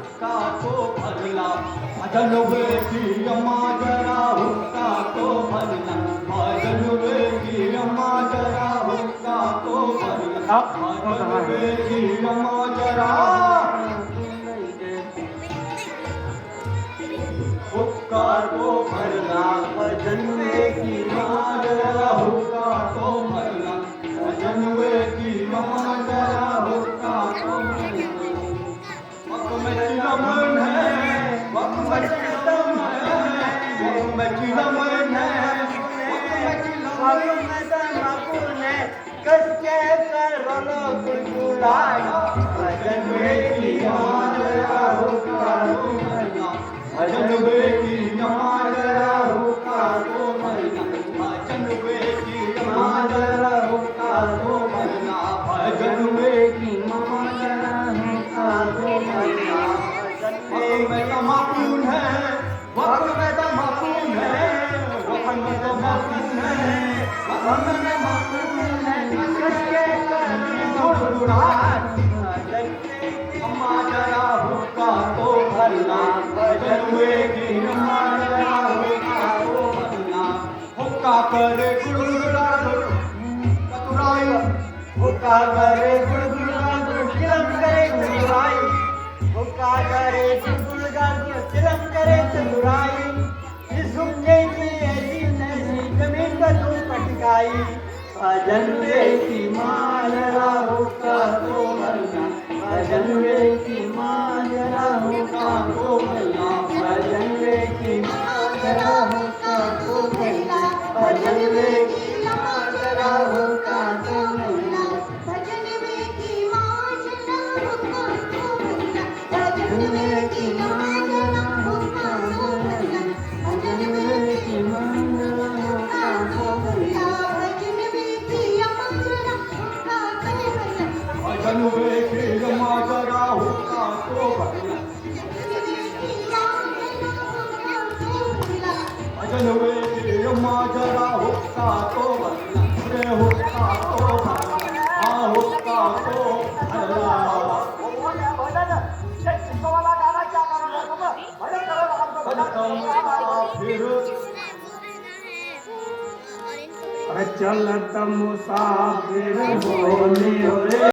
हुक्का तो भरला भजन वेगी अम्मा जरा हुक्का तो भरला भजन वेगी अम्मा जरा हुक्का तो भरला भजन वेगी अम्मा जरा हुक्का तो भरला भजन वेगी अम्मा जरा हुक्का तो भरला भजन वेगी अम्मा जरा हुक्का तो भरला वक्त में चिलमन है वक्त में चिलमन है वक्त में चिलमन है वक्त में चिलमन है कसके करो गुलगुलाय भजन वेगी अम्मा जरा हुक्का तो भरला भजन वेगी अम्मा जरा हुक्का तो भरला भजन वेगी अम्मा जरा हुक्का तो भरला भजन वेगी अम्मा जरा हुक्का तो भरला वक्त में तमाकून है वक्त में तमाकून है वक्त में तमाकून है वक्त में तमाकून है कसके गुड़गुड़ाए अम्मा जरा हुक्का तो भरला भजन वेगी अम्मा जरा हुक्का तो भरला हुक्का करे गुड़गुड़ा चतुराई हुक्का करे गुड़गुड़ा चिलम करे चतुराई हुक्का करे गुड़गुड़ा चिलम करे चतुराई इस हुक्के की ऐसी नैसी जमीन पर तू पटकाई भजन वेगी माँ जरा हुक्का तो भरला भजन वेगी माँ जरा हुक्का तो भरला भजन वेगी माँ जरा हुक्का तो भरला भजन वेगी माँ जरा हुक्का तो भरला भजन वेगी माँ जरा हुक्का तो भरला भजन वेगी माँ जरा हुक्का तो भरला भजन वेगी माँ जरा हुक्का तो भरला भजन वेगी अम्मा जरा हुक्का तो भरला भजन वेगी अम्मा जरा हुक्का तो भरला भजन वेगी अम्मा जरा हुक्का तो भरला रे हुक्का तो भरला हाँ हुक्का तो भरला फिर अरे चलत मुसाफिर बोली रे